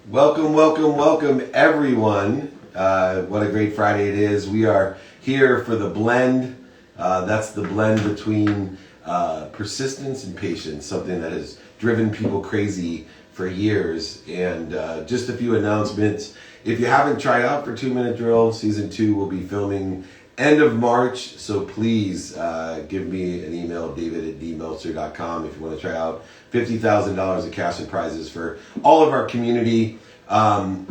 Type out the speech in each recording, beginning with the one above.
Welcome, welcome, welcome, everyone. What a great Friday it is. We are here for the blend. That's the blend between persistence and patience, something that has driven people crazy for years. And just a few announcements. If you haven't tried out for 2 Minute Drill, Season 2 will be filming end of March. So please give me an email, david@dmeltzer.com, if you want to try out $50,000 of cash and prizes for all of our community.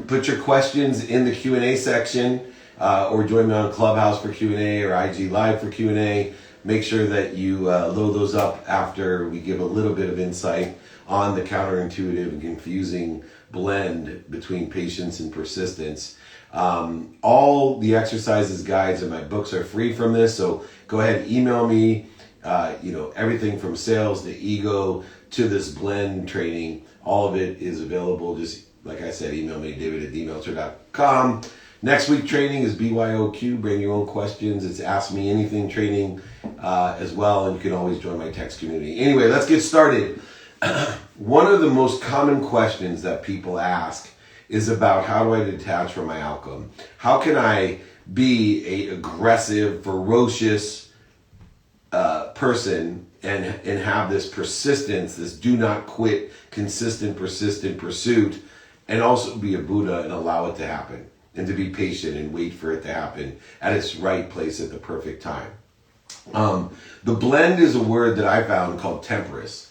Put your questions in the Q&A section or join me on Clubhouse for Q&A or IG Live for Q&A. Make sure that you load those up after we give a little bit of insight on the counterintuitive and confusing blend between patience and persistence. All the exercises, guides, and my books are free from this, so go ahead and email me. Everything from sales to ego to this blend training, all of it is available. Just like I said, email me, david@dmeltzer.com. Next week training is BYOQ, bring your own questions. It's Ask Me Anything training as well, and you can always join my text community. Anyway, let's get started. One of the most common questions that people ask is about how do I detach from my outcome? How can I be a aggressive, ferocious person and have this persistence, this do not quit, consistent, persistent pursuit, and also be a Buddha and allow it to happen, and to be patient and wait for it to happen at its right place at the perfect time. The blend is a word that I found called temperance.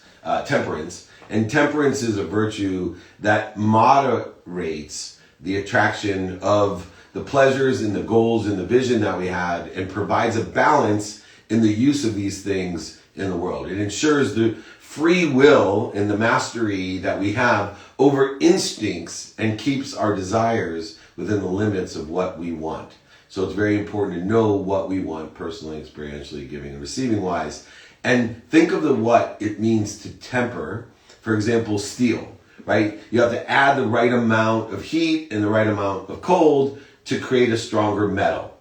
And temperance is a virtue that moderates the attraction of the pleasures and the goals and the vision that we had and provides a balance in the use of these things in the world. It ensures the free will and the mastery that we have over instincts and keeps our desires within the limits of what we want. So it's very important to know what we want personally, experientially, giving and receiving wise. And think of what it means to temper. For example, steel, right? You have to add the right amount of heat and the right amount of cold to create a stronger metal.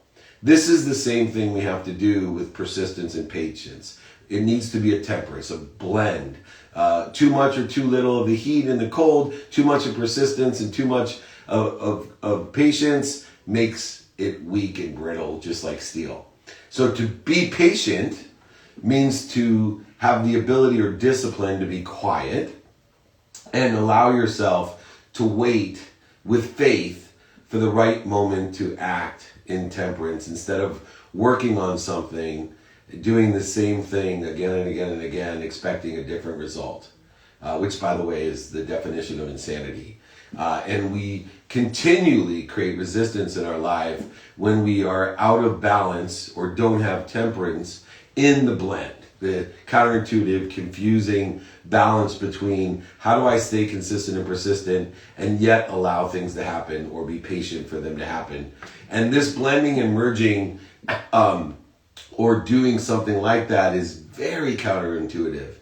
This is the same thing we have to do with persistence and patience. It needs to be a temperance, a blend. Too much or too little of the heat and the cold, too much of persistence and too much of patience makes it weak and brittle, just like steel. So to be patient means to have the ability or discipline to be quiet and allow yourself to wait with faith for the right moment to act in temperance instead of working on something, doing the same thing again and again and again, expecting a different result, which, by the way, is the definition of insanity. And we continually create resistance in our life when we are out of balance or don't have temperance in the blend. The counterintuitive, confusing balance between how do I stay consistent and persistent and yet allow things to happen or be patient for them to happen. And this blending and merging or doing something like that is very counterintuitive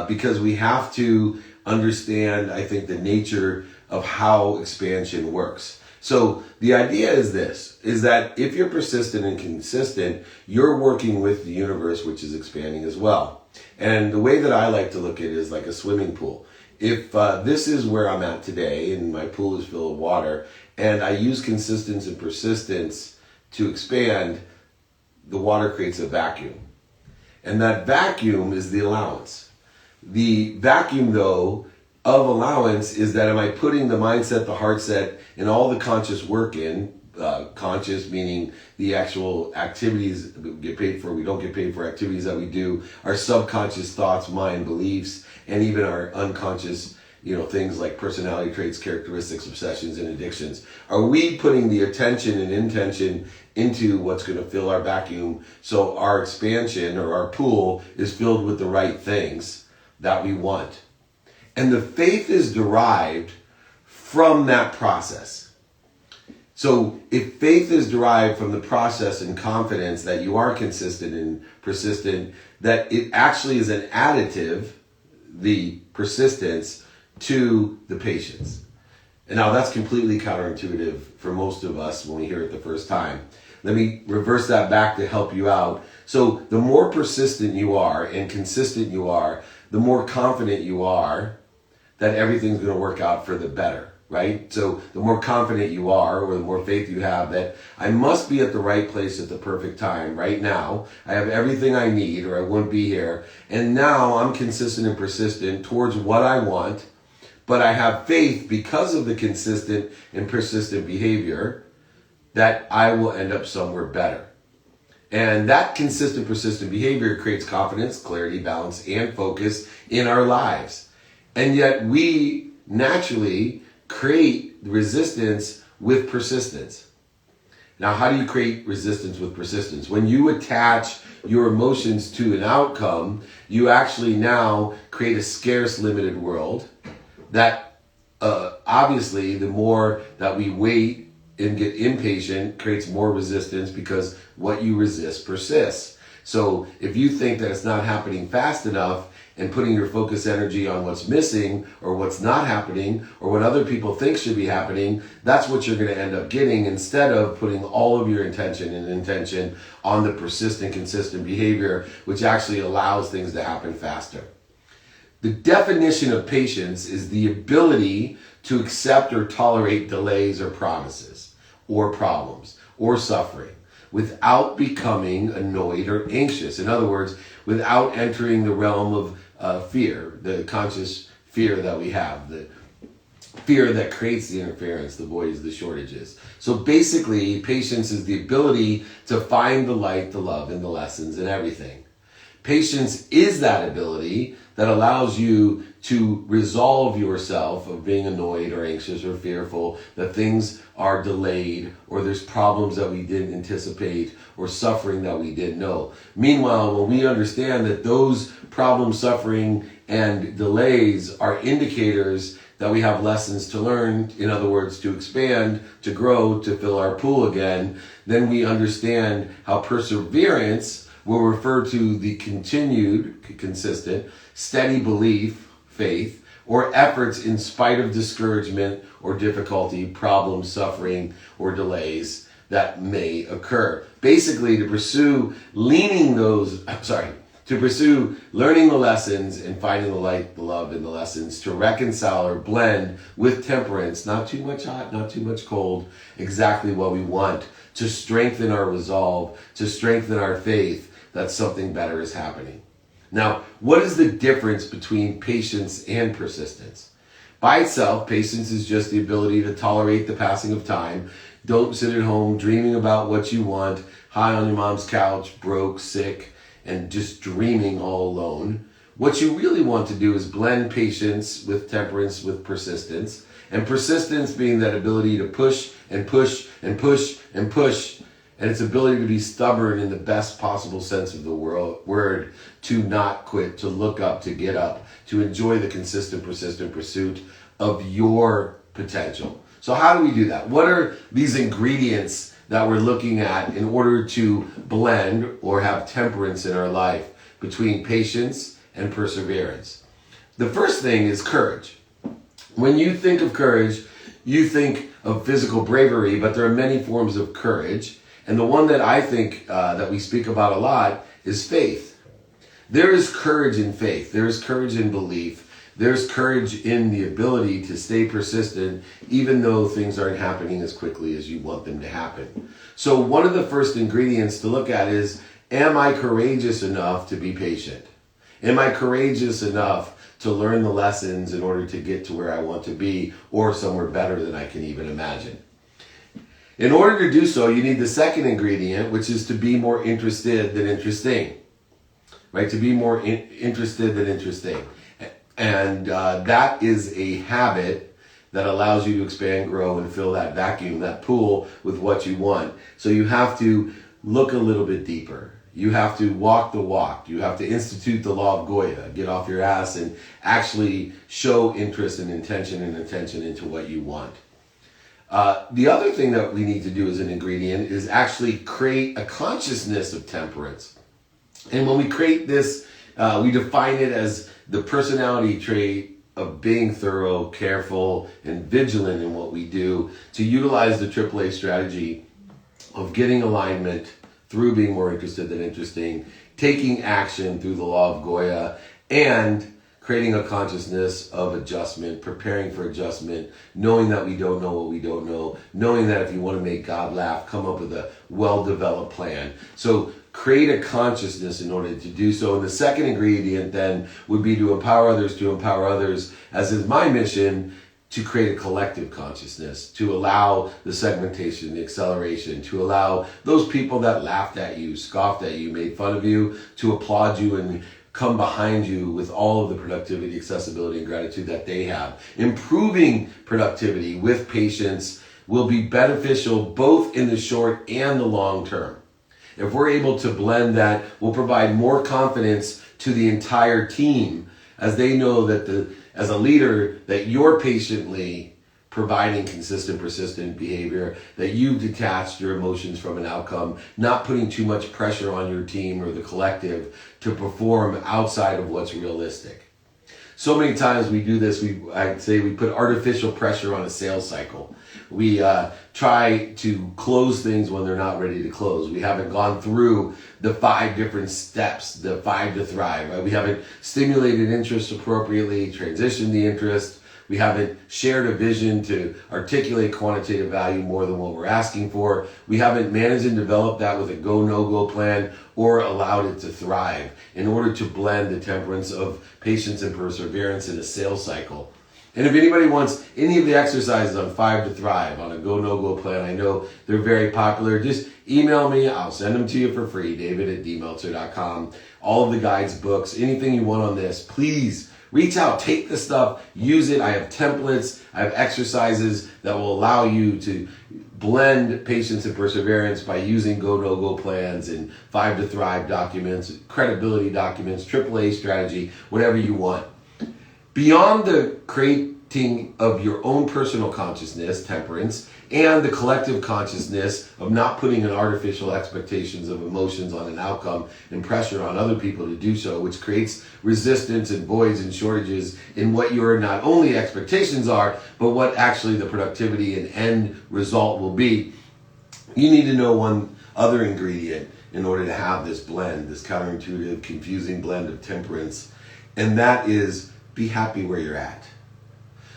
because we have to understand, I think, the nature of how expansion works. So the idea is this, is that if you're persistent and consistent, you're working with the universe, which is expanding as well. And the way that I like to look at it is like a swimming pool. If this is where I'm at today and my pool is filled with water and I use consistency and persistence to expand, the water creates a vacuum. And that vacuum is the allowance. The vacuum, though, of allowance is that am I putting the mindset, the heart set, and all the conscious work in, conscious meaning the actual activities we get paid for, we don't get paid for activities that we do, our subconscious thoughts, mind, beliefs, and even our unconscious, things like personality traits, characteristics, obsessions, and addictions. Are we putting the attention and intention into what's going to fill our vacuum so our expansion or our pool is filled with the right things that we want? And the faith is derived from that process. So if faith is derived from the process and confidence that you are consistent and persistent, that it actually is an additive, the persistence, to the patience. And now that's completely counterintuitive for most of us when we hear it the first time. Let me reverse that back to help you out. So the more persistent you are and consistent you are, the more confident you are that everything's going to work out for the better. right? So the more confident you are, or the more faith you have that I must be at the right place at the perfect time right now. I have everything I need or I wouldn't be here. And now I'm consistent and persistent towards what I want, but I have faith because of the consistent and persistent behavior that I will end up somewhere better. And that consistent, persistent behavior creates confidence, clarity, balance, and focus in our lives. And yet we naturally create resistance with persistence. Now, how do you create resistance with persistence? When you attach your emotions to an outcome, you actually now create a scarce, limited world that obviously the more that we wait and get impatient creates more resistance because what you resist persists. So if you think that it's not happening fast enough and putting your focus energy on what's missing or what's not happening or what other people think should be happening, that's what you're going to end up getting instead of putting all of your intention on the persistent, consistent behavior, which actually allows things to happen faster. The definition of patience is the ability to accept or tolerate delays or promises or problems or suffering without becoming annoyed or anxious. In other words, without entering the realm of fear, the conscious fear that we have, the fear that creates the interference, the voids, the shortages. So basically, patience is the ability to find the light, the love, and the lessons in everything. Patience is that ability that allows you to resolve yourself of being annoyed or anxious or fearful that things are delayed or there's problems that we didn't anticipate or suffering that we didn't know. Meanwhile, when we understand that those problems, suffering, and delays are indicators that we have lessons to learn, in other words, to expand, to grow, to fill our pool again, then we understand how perseverance will refer to the continued, consistent, steady belief, faith, or efforts in spite of discouragement or difficulty, problems, suffering, or delays that may occur. Basically, to pursue learning the lessons and finding the light, the love, and the lessons to reconcile or blend with temperance, not too much hot, not too much cold, exactly what we want, to strengthen our resolve, to strengthen our faith that something better is happening. Now, what is the difference between patience and persistence? By itself, patience is just the ability to tolerate the passing of time. Don't sit at home dreaming about what you want, high on your mom's couch, broke, sick, and just dreaming all alone. What you really want to do is blend patience with temperance, with persistence. And persistence being that ability to push and push and push and push, and its ability to be stubborn in the best possible sense of the word, to not quit, to look up, to get up, to enjoy the consistent, persistent pursuit of your potential. So how do we do that? What are these ingredients that we're looking at in order to blend or have temperance in our life between patience and perseverance? The first thing is courage. When you think of courage, you think of physical bravery, but there are many forms of courage. And the one that I think that we speak about a lot is faith. There is courage in faith. There is courage in belief. There's courage in the ability to stay persistent, even though things aren't happening as quickly as you want them to happen. So one of the first ingredients to look at is, am I courageous enough to be patient? Am I courageous enough to learn the lessons in order to get to where I want to be or somewhere better than I can even imagine? In order to do so, you need the second ingredient, which is to be more interested than interesting, right? To be more interested than interesting. And that is a habit that allows you to expand, grow, and fill that vacuum, that pool with what you want. So you have to look a little bit deeper. You have to walk the walk. You have to institute the law of Goya, get off your ass and actually show interest and intention into what you want. The other thing that we need to do as an ingredient is actually create a consciousness of temperance. And when we create this, we define it as the personality trait of being thorough, careful, and vigilant in what we do to utilize the AAA strategy of getting alignment through being more interested than interesting, taking action through the law of Goya, and creating a consciousness of adjustment, preparing for adjustment, knowing that we don't know what we don't know, knowing that if you want to make God laugh, come up with a well-developed plan. So create a consciousness in order to do so. And the second ingredient then would be to empower others, as is my mission, to create a collective consciousness, to allow the segmentation, the acceleration, to allow those people that laughed at you, scoffed at you, made fun of you, to applaud you and come behind you with all of the productivity, accessibility, and gratitude that they have. Improving productivity with patience will be beneficial both in the short and the long term. If we're able to blend that, we'll provide more confidence to the entire team as they know that as a leader, that you're patiently providing consistent, persistent behavior, that you've detached your emotions from an outcome, not putting too much pressure on your team or the collective to perform outside of what's realistic. So many times we do this, I'd say we put artificial pressure on a sales cycle. We try to close things when they're not ready to close. We haven't gone through the 5 different steps, the 5 to thrive. Right? We haven't stimulated interest appropriately, transitioned the interest. We haven't shared a vision to articulate quantitative value more than what we're asking for. We haven't managed and developed that with a go, no-go plan or allowed it to thrive in order to blend the temperance of patience and perseverance in a sales cycle. And if anybody wants any of the exercises on 5 to Thrive, on a go, no-go plan, I know they're very popular. Just email me. I'll send them to you for free, david@dmeltzer.com. All of the guides, books, anything you want on this, please reach out, take this stuff, use it. I have templates, I have exercises that will allow you to blend patience and perseverance by using go, no-go plans and 5 to Thrive documents, credibility documents, AAA strategy, whatever you want. Beyond the creating of your own personal consciousness, temperance, and the collective consciousness of not putting an artificial expectations of emotions on an outcome and pressure on other people to do so, which creates resistance and voids and shortages in what your not only expectations are, but what actually the productivity and end result will be. You need to know one other ingredient in order to have this blend, this counterintuitive, confusing blend of temperance, and that is be happy where you're at.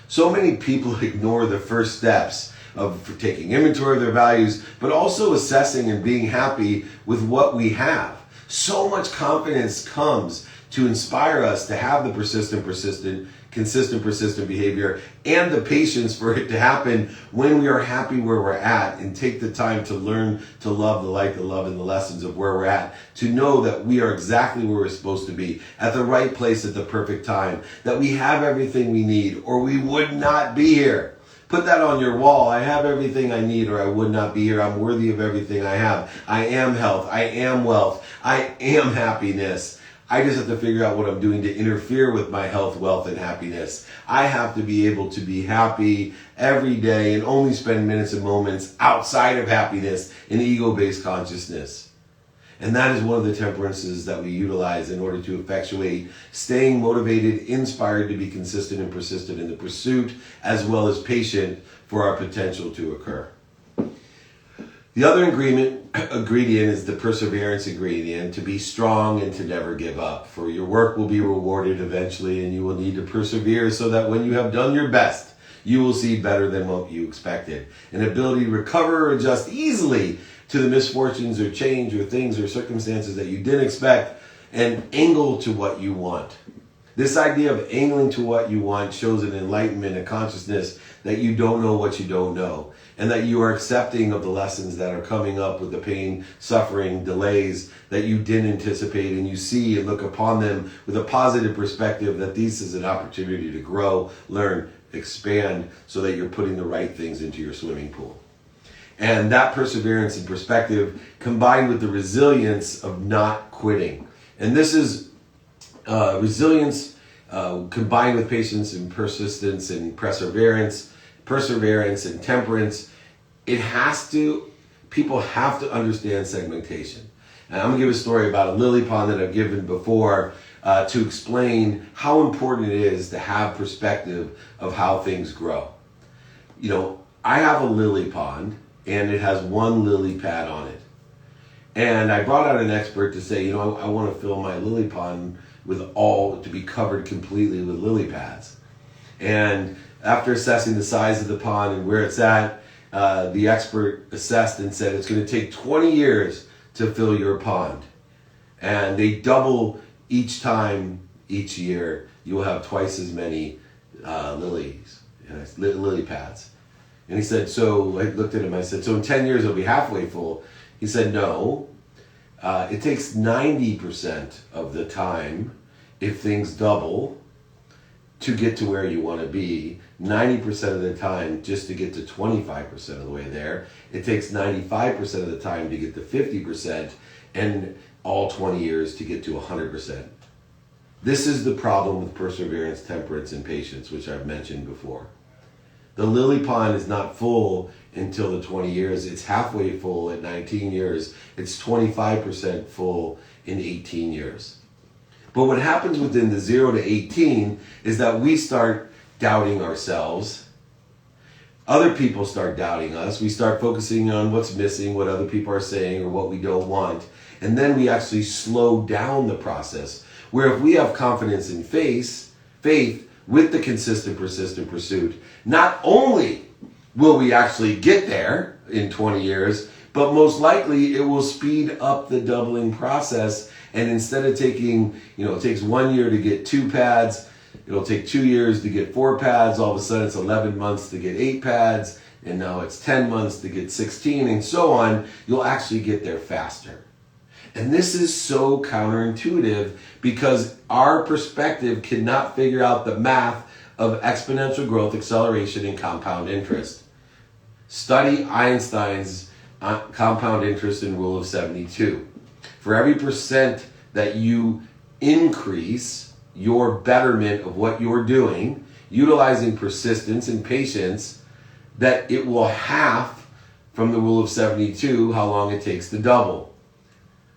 So many people ignore the first steps of taking inventory of their values, but also assessing and being happy with what we have. So much confidence comes to inspire us to have the consistent, persistent behavior and the patience for it to happen when we are happy where we're at and take the time to learn to love the light, the love, and the lessons of where we're at, to know that we are exactly where we're supposed to be, at the right place at the perfect time, that we have everything we need or we would not be here. Put that on your wall. I have everything I need or I would not be here. I'm worthy of everything I have. I am health. I am wealth. I am happiness. I just have to figure out what I'm doing to interfere with my health, wealth, and happiness. I have to be able to be happy every day and only spend minutes and moments outside of happiness in ego-based consciousness. And that is one of the temperances that we utilize in order to effectuate staying motivated, inspired to be consistent and persistent in the pursuit, as well as patient for our potential to occur. The other ingredient is the perseverance ingredient, to be strong and to never give up. For your work will be rewarded eventually, and you will need to persevere so that when you have done your best, you will see better than what you expected. An ability to recover or adjust easily to the misfortunes or change or things or circumstances that you didn't expect, and angle to what you want. This idea of angling to what you want shows an enlightenment, a consciousness that you don't know what you don't know, and that you are accepting of the lessons that are coming up with the pain, suffering, delays that you didn't anticipate, and you see and look upon them with a positive perspective that this is an opportunity to grow, learn, expand, so that you're putting the right things into your swimming pool. And that perseverance and perspective combined with the resilience of not quitting. And this is resilience combined with patience and persistence and perseverance and temperance. People have to understand segmentation. And I'm going to give a story about a lily pond that I've given before to explain how important it is to have perspective of how things grow. You know, I have a lily pond, and it has one lily pad on it. And I brought out an expert to say, I want to fill my lily pond to be covered completely with lily pads. And after assessing the size of the pond and where it's at, the expert assessed and said it's going to take 20 years to fill your pond. And they double each time each year. You will have twice as many lily pads. And he said, so I looked at him, I said, so in 10 years it'll be halfway full. He said, no, it takes 90% of the time, if things double, to get to where you want to be. 90% of the time just to get to 25% of the way there. It takes 95% of the time to get to 50%, and all 20 years to get to 100%. This is the problem with perseverance, temperance, and patience, which I've mentioned before. The lily pond is not full until the 20 years. It's halfway full at 19 years. It's 25% full in 18 years. But what happens within the 0 to 18 is that we start doubting ourselves. Other people start doubting us. We start focusing on what's missing, what other people are saying, or what we don't want. And then we actually slow down the process. Where if we have confidence in faith with the consistent, persistent pursuit, not only will we actually get there in 20 years, but most likely it will speed up the doubling process. And instead of taking, it takes 1 year to get 2 pads, it'll take 2 years to get 4 pads. All of a sudden it's 11 months to get 8 pads. And now it's 10 months to get 16 and so on. You'll actually get there faster. And this is so counterintuitive because our perspective cannot figure out the math of exponential growth, acceleration, and compound interest. Study Einstein's compound interest and rule of 72. For every percent that you increase your betterment of what you're doing, utilizing persistence and patience, that it will half from the rule of 72 how long it takes to double.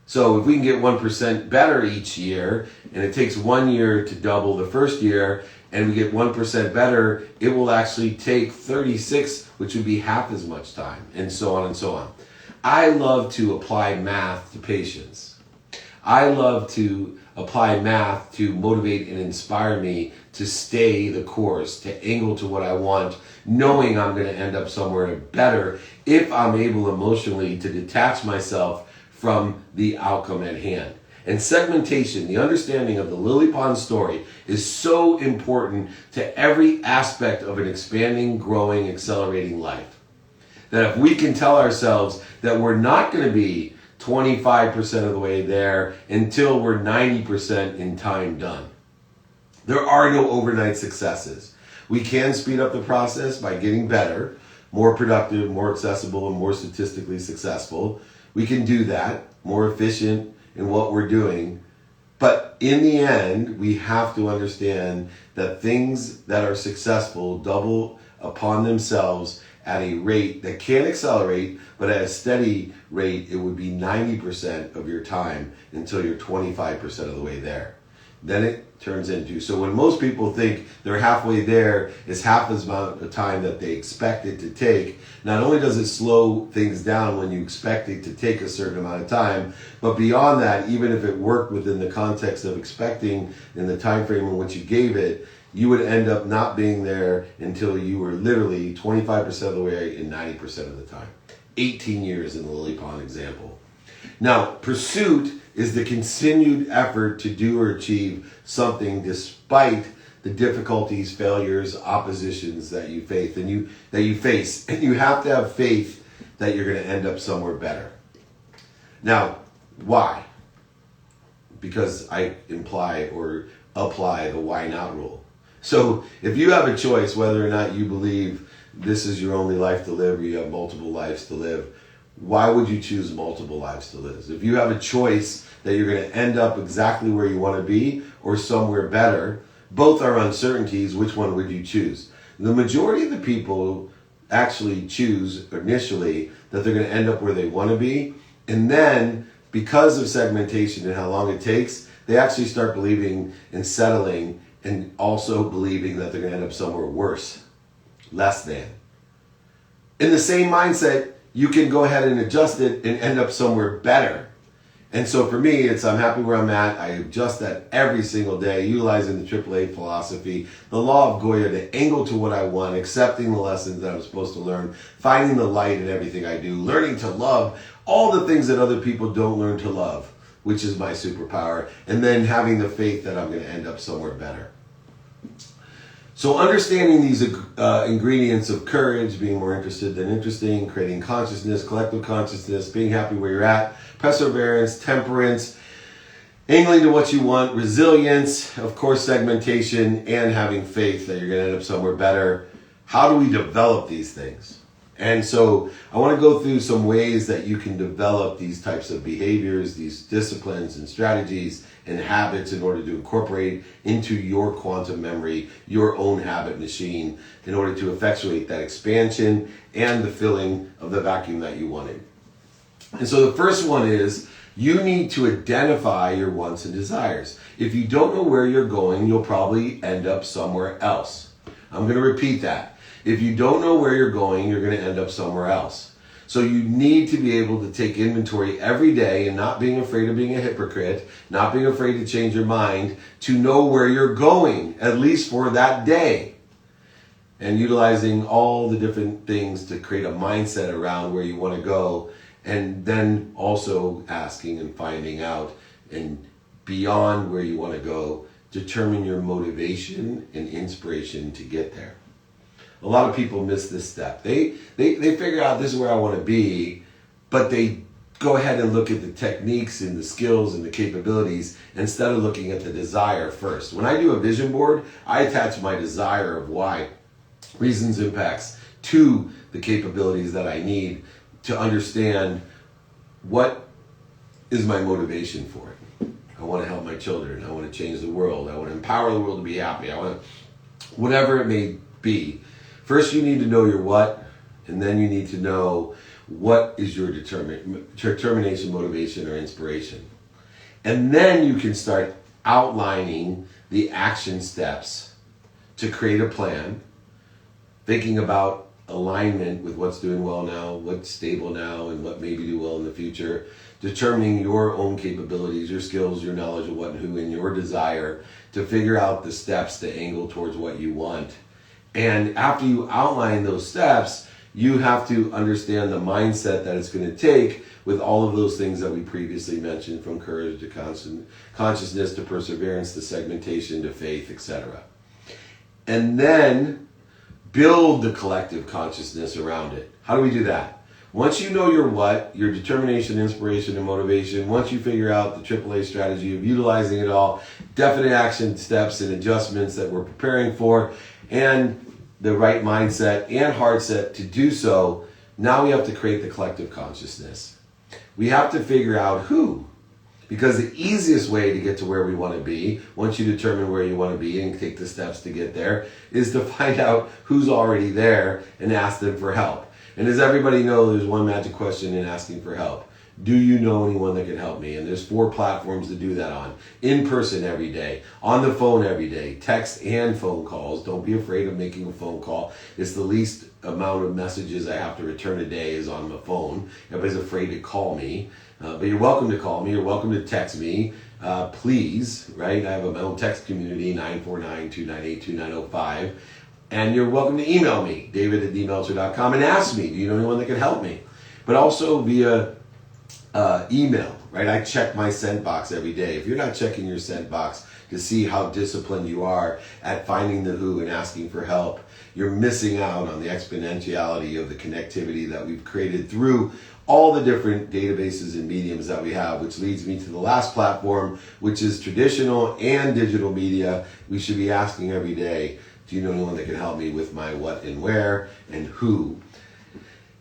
So if we can get 1% better each year, and it takes 1 year to double the first year, and we get 1% better, it will actually take 36, which would be half as much time, and so on and so on. I love to apply math to patience. I love to apply math to motivate and inspire me to stay the course, to angle to what I want, knowing I'm going to end up somewhere better if I'm able emotionally to detach myself from the outcome at hand. And segmentation, the understanding of the lily pond story, is so important to every aspect of an expanding, growing, accelerating life. That if we can tell ourselves that we're not going to be 25% of the way there until we're 90% in time done. There are no overnight successes. We can speed up the process by getting better, more productive, more accessible, and more statistically successful. We can do that, more efficient in what we're doing. But in the end, we have to understand that things that are successful double upon themselves at a rate that can accelerate, but at a steady rate, it would be 90% of your time until you're 25% of the way there. Then it turns into, so when most people think they're halfway there, is half as amount of time that they expect it to take. Not only does it slow things down when you expect it to take a certain amount of time, but beyond that, even if it worked within the context of expecting in the time frame in which you gave it, you would end up not being there until you were literally 25% of the way and 90% of the time. 18 years in the lily pond example. Now, pursuit is the continued effort to do or achieve something despite the difficulties, failures, oppositions that you face, and you have to have faith that you're going to end up somewhere better. Now, why? Because I imply or apply the why not rule. So if you have a choice whether or not you believe this is your only life to live or you have multiple lives to live, why would you choose multiple lives to live? If you have a choice that you're going to end up exactly where you want to be or somewhere better, both are uncertainties. Which one would you choose? The majority of the people actually choose initially that they're going to end up where they want to be. And then because of segmentation and how long it takes, they actually start believing and settling and also believing that they're going to end up somewhere worse, less than. In the same mindset, you can go ahead and adjust it and end up somewhere better. And so for me, I'm happy where I'm at. I adjust that every single day, utilizing the AAA philosophy, the law of Goya, the angle to what I want, accepting the lessons that I'm supposed to learn, finding the light in everything I do, learning to love all the things that other people don't learn to love, which is my superpower, and then having the faith that I'm going to end up somewhere better. So understanding these ingredients of courage, being more interested than interesting, creating consciousness, collective consciousness, being happy where you're at, perseverance, temperance, angling to what you want, resilience, of course, segmentation, and having faith that you're going to end up somewhere better. How do we develop these things? And so I want to go through some ways that you can develop these types of behaviors, these disciplines and strategies and habits in order to incorporate into your quantum memory, your own habit machine, in order to effectuate that expansion and the filling of the vacuum that you wanted. And so the first one is you need to identify your wants and desires. If you don't know where you're going, you'll probably end up somewhere else. I'm going to repeat that. If you don't know where you're going, you're going to end up somewhere else. So you need to be able to take inventory every day and not being afraid of being a hypocrite, not being afraid to change your mind, to know where you're going, at least for that day. And utilizing all the different things to create a mindset around where you want to go, and then also asking and finding out, and beyond where you want to go, determine your motivation and inspiration to get there. A lot of people miss this step. They figure out this is where I want to be, but they go ahead and look at the techniques and the skills and the capabilities instead of looking at the desire first. When I do a vision board, I attach my desire of why, reasons, impacts to the capabilities that I need to understand what is my motivation for it. I want to help my children. I want to change the world. I want to empower the world to be happy. I want to, whatever it may be. First, you need to know your what, and then you need to know what is your determination, motivation, or inspiration. And then you can start outlining the action steps to create a plan, thinking about alignment with what's doing well now, what's stable now, and what maybe do well in the future, determining your own capabilities, your skills, your knowledge of what and who, and your desire to figure out the steps to angle towards what you want. And after you outline those steps, you have to understand the mindset that it's going to take with all of those things that we previously mentioned, from courage to consciousness to perseverance to segmentation to faith, etc. And then build the collective consciousness around it. How do we do that? Once you know your what, your determination, inspiration, and motivation, once you figure out the AAA strategy of utilizing it all, definite action steps and adjustments that we're preparing for, and the right mindset and heart set to do so, now we have to create the collective consciousness. We have to figure out who. Because the easiest way to get to where we want to be, once you determine where you want to be and take the steps to get there, is to find out who's already there and ask them for help. And as everybody knows, there's one magic question in asking for help. Do you know anyone that can help me? And there's 4 platforms to do that on. In person every day, on the phone every day, text and phone calls. Don't be afraid of making a phone call. It's the least amount of messages I have to return a day is on the phone. Everybody's afraid to call me. But you're welcome to call me. You're welcome to text me. Please, right? I have my own text community, 949-298-2905. And you're welcome to email me, david@dmeltzer.com, and ask me, do you know anyone that can help me? But also via email, right? I check my sent box every day. If you're not checking your sent box to see how disciplined you are at finding the who and asking for help, you're missing out on the exponentiality of the connectivity that we've created through all the different databases and mediums that we have, which leads me to the last platform, which is traditional and digital media. We should be asking every day, do you know anyone that can help me with my what and where and who?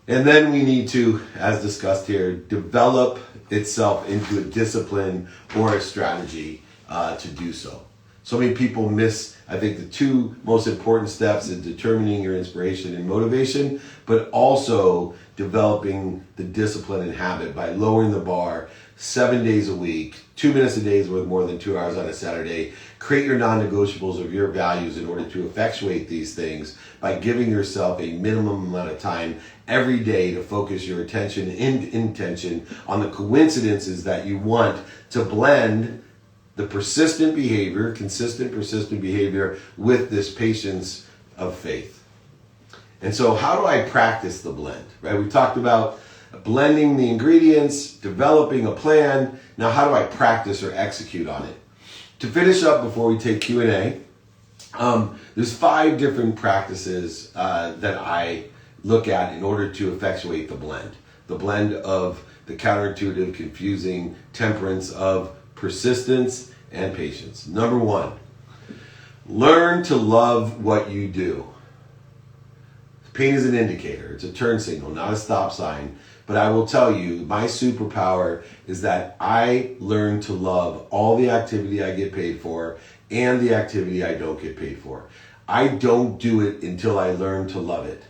And then we need to, as discussed here, develop itself into a discipline or a strategy to do so. So many people miss, I think, the 2 most important steps in determining your inspiration and motivation, but also developing the discipline and habit by lowering the bar 7 days a week. 2 minutes a day is worth more than 2 hours on a Saturday. Create your non-negotiables of your values in order to effectuate these things by giving yourself a minimum amount of time every day to focus your attention and intention on the coincidences that you want to blend the persistent behavior, consistent, persistent behavior with this patience of faith. And so how do I practice the blend, right? We talked about blending the ingredients, developing a plan. Now, how do I practice or execute on it? To finish up before we take Q&A, there's 5 different practices that I look at in order to effectuate the blend. The blend of the counterintuitive, confusing temperance of persistence and patience. Number 1, learn to love what you do. Pain is an indicator. It's a turn signal, not a stop sign. But I will tell you, my superpower is that I learn to love all the activity I get paid for and the activity I don't get paid for. I don't do it until I learn to love it.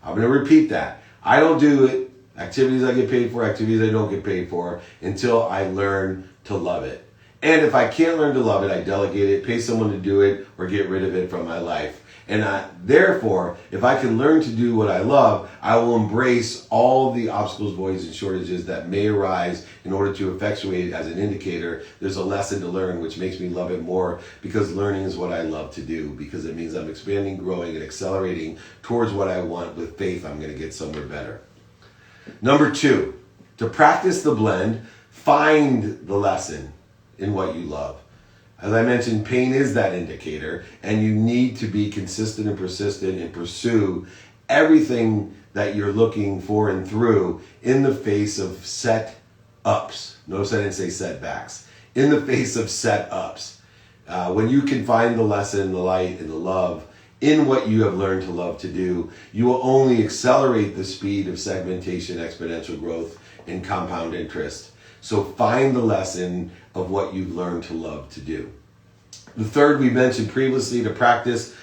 I'm going to repeat that. I don't do it, activities I get paid for, activities I don't get paid for, until I learn to love it. And if I can't learn to love it, I delegate it, pay someone to do it, or get rid of it from my life. And therefore, if I can learn to do what I love, I will embrace all the obstacles, voids, and shortages that may arise in order to effectuate it as an indicator. There's a lesson to learn, which makes me love it more, because learning is what I love to do, because it means I'm expanding, growing, and accelerating towards what I want. With faith, I'm going to get somewhere better. Number 2, to practice the blend, find the lesson in what you love. As I mentioned, pain is that indicator, and you need to be consistent and persistent and pursue everything that you're looking for and through in the face of set-ups. Notice I didn't say setbacks. In the face of set-ups. When you can find the lesson, the light, and the love in what you have learned to love to do, you will only accelerate the speed of segmentation, exponential growth, and compound interest. So find the lesson of what you've learned to love to do. The third we mentioned previously, to practice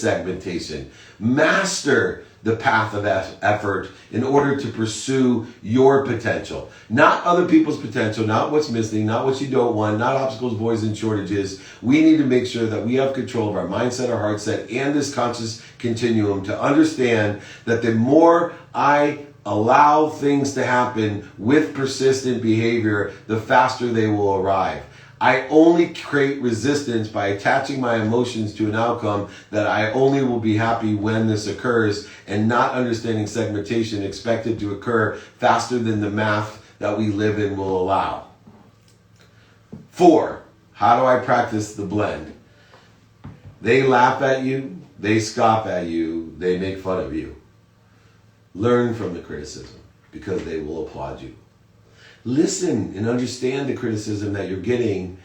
segmentation. Master the path of effort in order to pursue your potential. Not other people's potential, not what's missing, not what you don't want, not obstacles, voids, and shortages. We need to make sure that we have control of our mindset, our heart set, and this conscious continuum to understand that the more I allow things to happen with persistent behavior, the faster they will arrive. I only create resistance by attaching my emotions to an outcome that I only will be happy when this occurs, and not understanding segmentation expected to occur faster than the math that we live in will allow. 4, how do I practice the blend? They laugh at you, they scoff at you, they make fun of you. Learn from the criticism, because they will applaud you. Listen and understand the criticism that you're getting,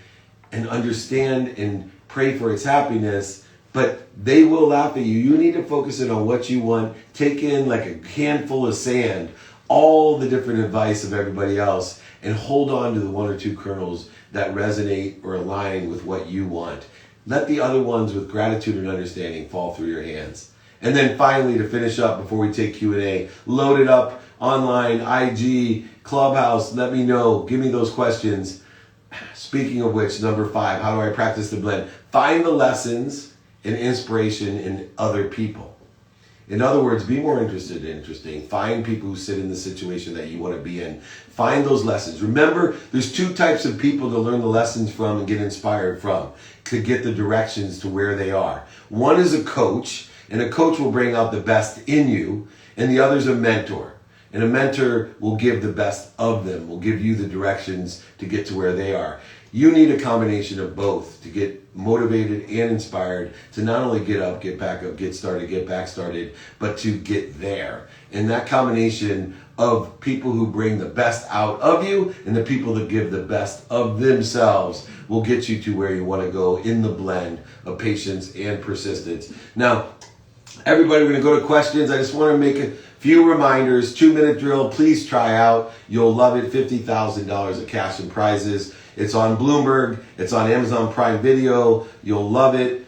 and understand and pray for its happiness, but they will laugh at you. You need to focus in on what you want. Take in like a handful of sand all the different advice of everybody else, and hold on to the 1 or 2 kernels that resonate or align with what you want. Let the other ones with gratitude and understanding fall through your hands. And then finally, to finish up before we take Q&A, load it up online, IG, Clubhouse. Let me know. Give me those questions. Speaking of which, number 5, how do I practice the blend? Find the lessons and inspiration in other people. In other words, be more interested and interesting. Find people who sit in the situation that you want to be in. Find those lessons. Remember, there's 2 types of people to learn the lessons from and get inspired from, to get the directions to where they are. One is a coach, and a coach will bring out the best in you, and the other is a mentor. And a mentor will give the best of them, will give you the directions to get to where they are. You need a combination of both to get motivated and inspired to not only get up, get back up, get started, get back started, but to get there. And that combination of people who bring the best out of you and the people that give the best of themselves will get you to where you want to go in the blend of patience and persistence. Now, everybody, we're going to go to questions. I just want to make a few reminders. 2-minute drill, please try out. You'll love it. $50,000 of cash and prizes. It's on Bloomberg. It's on Amazon Prime Video. You'll love it.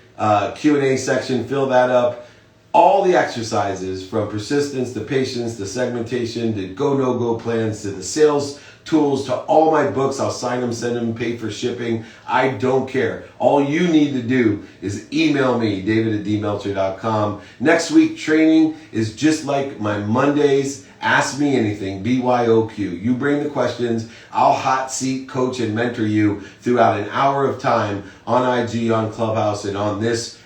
Q&A section, fill that up. all the exercises from persistence to patience to segmentation to go, no go plans to the sales tools to all my books. I'll sign them, send them, pay for shipping. I don't care. All you need to do is email me, david@dmeltzer.com. Next week training is just like my Mondays. Ask me anything, BYOQ. You bring the questions. I'll hot seat, coach, and mentor you throughout an hour of time on IG, on Clubhouse, and on this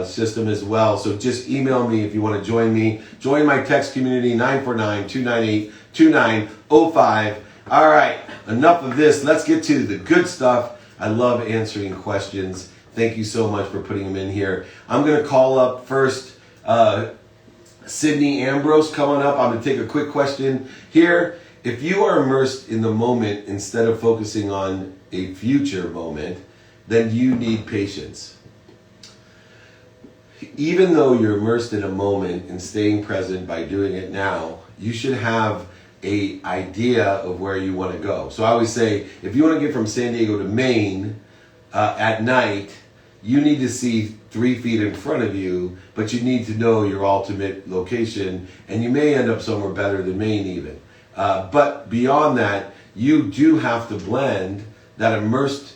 system as well. So just email me if you want to join me. Join my text community, 949-298-2905. All right, enough of this. Let's get to the good stuff. I love answering questions. Thank you so much for putting them in here. I'm going to call up first Sydney Ambrose coming up. I'm going to take a quick question here. If you are immersed in the moment instead of focusing on a future moment, then you need patience. Even though you're immersed in a moment and staying present by doing it now, you should have a idea of where you want to go. So I always say, if you want to get from San Diego to Maine at night, you need to see 3 feet in front of you, but you need to know your ultimate location, and you may end up somewhere better than Maine even. But beyond that, you do have to blend that immersed,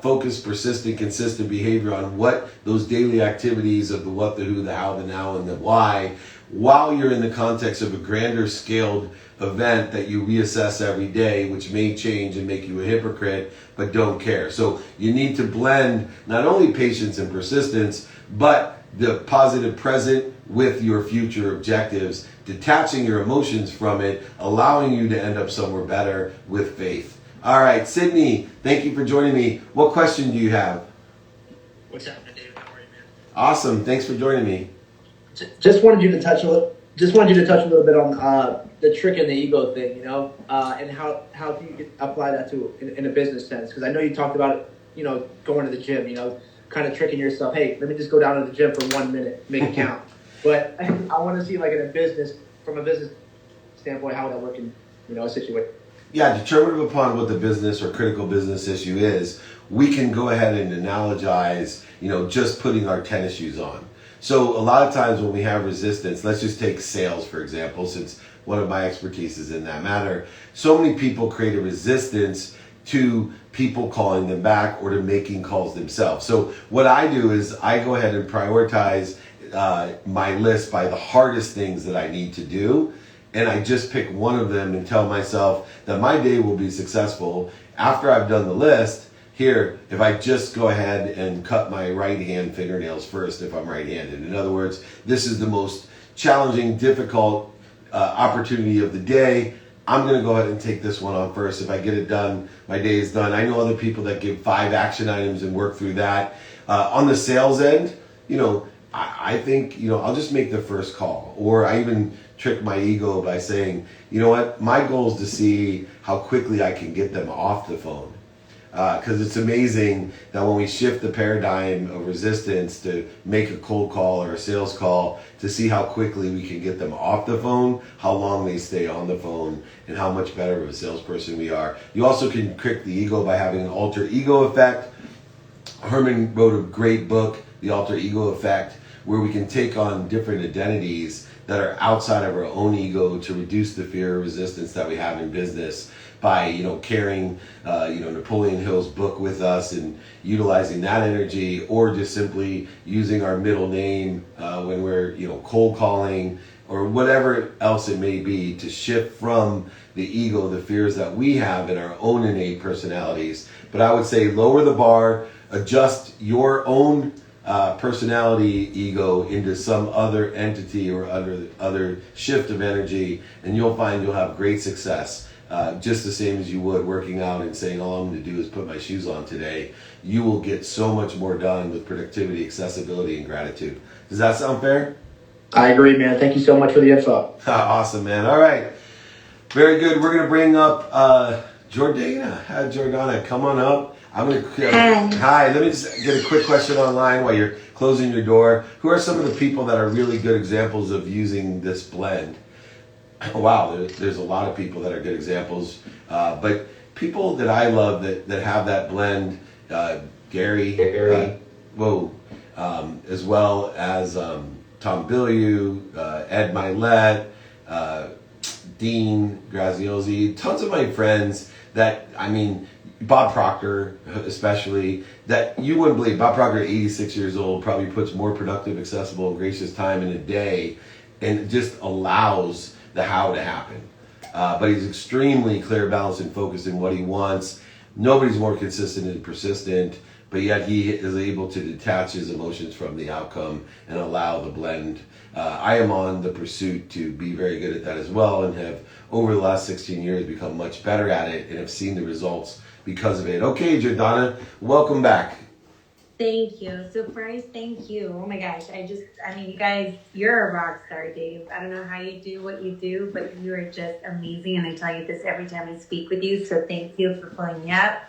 focused, persistent, consistent behavior on what those daily activities of the what, the who, the how, the now, and the why, while you're in the context of a grander scaled event that you reassess every day, which may change and make you a hypocrite, but don't care. So you need to blend not only patience and persistence, but the positive present with your future objectives, detaching your emotions from it, allowing you to end up somewhere better with faith. All right, Sydney, thank you for joining me. What question do you have? What's happening, David? How are you, man? Awesome. Thanks for joining me. Just wanted you to touch a little bit on the trick and the ego thing, and how you could apply that to in a business sense. Because I know you talked about it, going to the gym, kind of tricking yourself. Hey, let me just go down to the gym for 1 minute, make it count. But I want to see, like, from a business standpoint, how would that work in a situation. Yeah, determinative upon what the business or critical business issue is, we can go ahead and analogize, just putting our tennis shoes on. So a lot of times when we have resistance, let's just take sales, for example, since one of my expertise is in that matter. So many people create a resistance to people calling them back or to making calls themselves. So what I do is I go ahead and prioritize my list by the hardest things that I need to do. And I just pick one of them and tell myself that my day will be successful after I've done the list. Here, if I just go ahead and cut my right hand fingernails first, if I'm right-handed. In other words, this is the most challenging, difficult opportunity of the day. I'm going to go ahead and take this one on first. If I get it done, my day is done. I know other people that give 5 action items and work through that. On the sales end, I think, I'll just make the first call. Or I even trick my ego by saying, you know what, my goal is to see how quickly I can get them off the phone. Because it's amazing that when we shift the paradigm of resistance to make a cold call or a sales call, to see how quickly we can get them off the phone, how long they stay on the phone, and how much better of a salesperson we are. You also can trick the ego by having an alter ego effect. Herman wrote a great book, The Alter Ego Effect, where we can take on different identities that are outside of our own ego to reduce the fear or resistance that we have in business by, carrying, Napoleon Hill's book with us and utilizing that energy, or just simply using our middle name when we're, cold calling or whatever else it may be, to shift from the ego, the fears that we have in our own innate personalities. But I would say lower the bar, adjust your own personality ego into some other entity or other shift of energy, and you'll find you'll have great success. Just the same as you would working out and saying, all I'm going to do is put my shoes on today. You will get so much more done with productivity, accessibility, and gratitude. Does that sound fair? I agree, man. Thank you so much for the info. Awesome, man. All right. Very good. We're going to bring up Jordana. Hi, Jordana. Come on up. I'm going to. Hi. Let me just get a quick question online while you're closing your door. Who are some of the people that are really good examples of using this blend? Wow, there's a lot of people that are good examples. But people that I love that have that blend, Gary, as well as Tom Bilyeu, Ed Milet, Dean Graziosi, tons of my friends that, I mean, Bob Proctor especially, that you wouldn't believe. Bob Proctor, 86 years old, probably puts more productive, accessible, and gracious time in a day and just allows the how to happen. But he's extremely clear, balanced, and focused in what he wants. Nobody's more consistent and persistent, but yet he is able to detach his emotions from the outcome and allow the blend. I am on the pursuit to be very good at that as well, and have over the last 16 years become much better at it and have seen the results because of it. Okay, Jordana, welcome back. Thank you. So first, thank you. Oh my gosh, I mean, you guys, you're a rock star, Dave. I don't know how you do what you do, but you are just amazing. And I tell you this every time I speak with you. So thank you for pulling me up.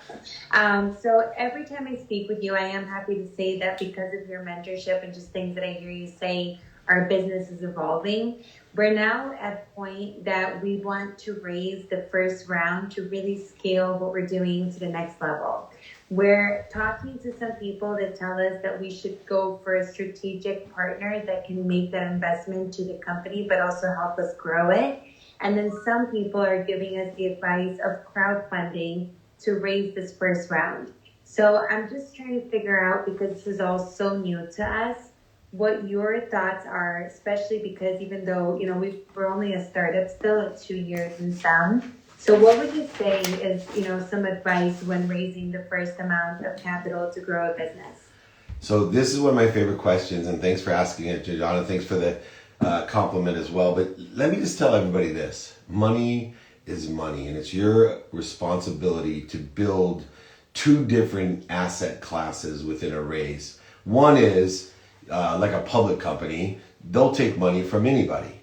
So every time I speak with you, I am happy to say that because of your mentorship and just things that I hear you say, our business is evolving. We're now at the point that we want to raise the first round to really scale what we're doing to the next level. We're talking to some people that tell us that we should go for a strategic partner that can make that investment to the company, but also help us grow it. And then some people are giving us the advice of crowdfunding to raise this first round. So I'm just trying to figure out, because this is all so new to us, what your thoughts are, especially because even though, we're only a startup still at 2 years and some. So what would you say is, some advice when raising the first amount of capital to grow a business? So this is one of my favorite questions, and thanks for asking it, Jordana. Thanks for the compliment as well. But let me just tell everybody this. Money is money, and it's your responsibility to build two different asset classes within a raise. One is like a public company. They'll take money from anybody.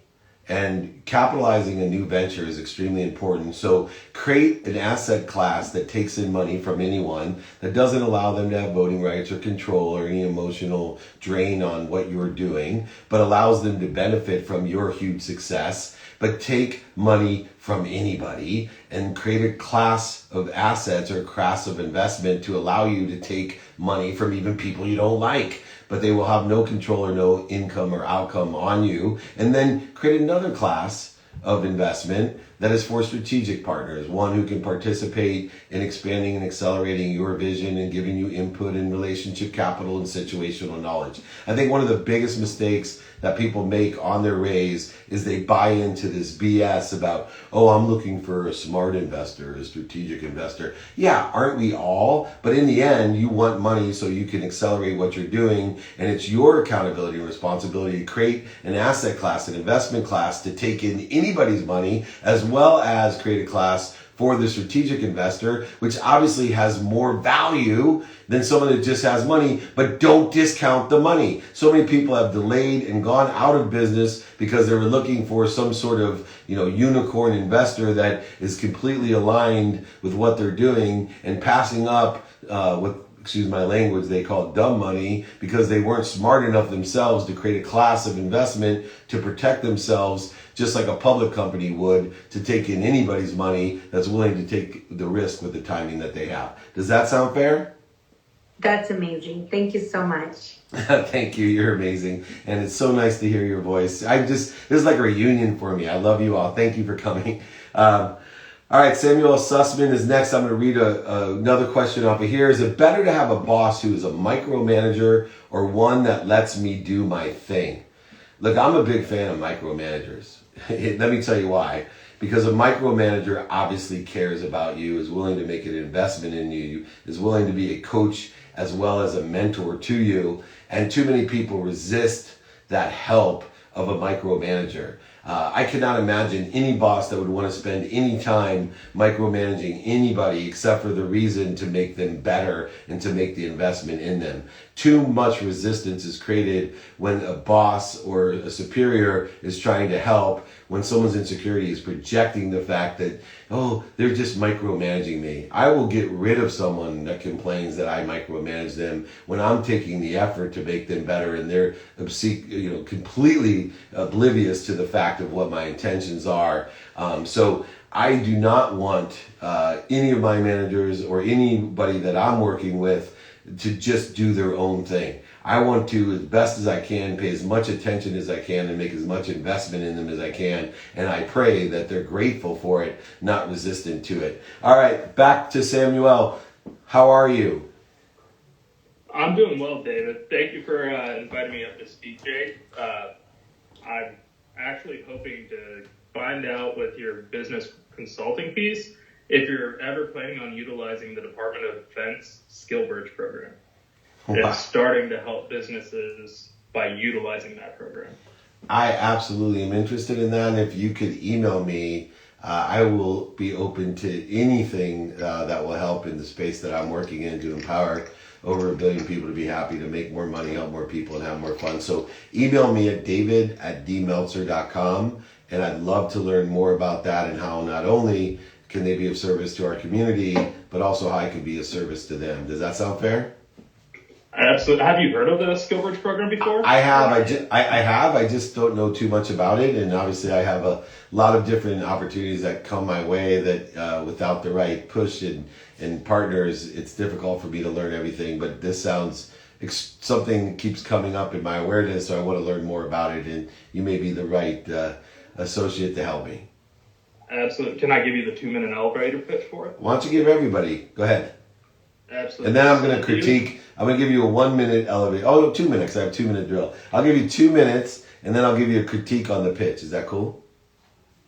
And capitalizing a new venture is extremely important. So create an asset class that takes in money from anyone, that doesn't allow them to have voting rights or control or any emotional drain on what you're doing, but allows them to benefit from your huge success. But take money from anybody and create a class of assets or a class of investment to allow you to take money from even people you don't like, but they will have no control or no income or outcome on you. And then create another class of investment that is for strategic partners, one who can participate in expanding and accelerating your vision and giving you input and relationship capital and situational knowledge. I think one of the biggest mistakes that people make on their raise is they buy into this BS about, oh, I'm looking for a smart investor, a strategic investor. Yeah, aren't we all? But in the end, you want money so you can accelerate what you're doing, and it's your accountability and responsibility to create an asset class, an investment class to take in anybody's money, as well as create a class for the strategic investor, which obviously has more value than someone that just has money, but don't discount the money. So many people have delayed and gone out of business because they were looking for some sort of, unicorn investor that is completely aligned with what they're doing and passing up with, excuse my language, they call it dumb money, because they weren't smart enough themselves to create a class of investment to protect themselves, just like a public company would, to take in anybody's money that's willing to take the risk with the timing that they have. Does that sound fair? That's amazing. Thank you so much. Thank you. You're amazing. And it's so nice to hear your voice. This is like a reunion for me. I love you all. Thank you for coming. All right, Samuel Sussman is next. I'm going to read another question off of here. Is it better to have a boss who is a micromanager or one that lets me do my thing? Look, I'm a big fan of micromanagers. Let me tell you why. Because a micromanager obviously cares about you, is willing to make an investment in you, is willing to be a coach as well as a mentor to you. And too many people resist that help of a micromanager. I cannot imagine any boss that would want to spend any time micromanaging anybody except for the reason to make them better and to make the investment in them. Too much resistance is created when a boss or a superior is trying to help, when someone's insecurity is projecting the fact that, oh, they're just micromanaging me. I will get rid of someone that complains that I micromanage them when I'm taking the effort to make them better and they're completely oblivious to the fact of what my intentions are. So I do not want any of my managers or anybody that I'm working with to just do their own thing. I want to, as best as I can, pay as much attention as I can and make as much investment in them as I can. And I pray that they're grateful for it, not resistant to it. All right, back to Samuel. How are you? I'm doing well, David. Thank you for inviting me up to speak, Jake. I'm actually hoping to find out with your business consulting piece if you're ever planning on utilizing the Department of Defense Skill Bridge program. Wow. It's starting to help businesses by utilizing that program. I absolutely am interested in that. And if you could email me, I will be open to anything that will help in the space that I'm working in to empower over 1 billion people to be happy, to make more money, help more people, and have more fun. So email me at david@dmeltzer.com, and I'd love to learn more about that and how not only can they be of service to our community, but also how I can be of service to them. Does that sound fair? Absolutely. Have you heard of the Skill Bridge program before? I have. I have. I just don't know too much about it. And obviously I have a lot of different opportunities that come my way that without the right push and partners, it's difficult for me to learn everything. But this sounds something keeps coming up in my awareness, so I want to learn more about it. And you may be the right associate to help me. Absolutely. Can I give you the 2-minute elevator pitch for it? Why don't you give everybody? Go ahead. Absolutely. And then I'm going to critique. I'm going to give you a 1 minute elevator. Oh, no, 2 minutes. I have 2 minute drill. I'll give you 2 minutes, and then I'll give you a critique on the pitch. Is that cool?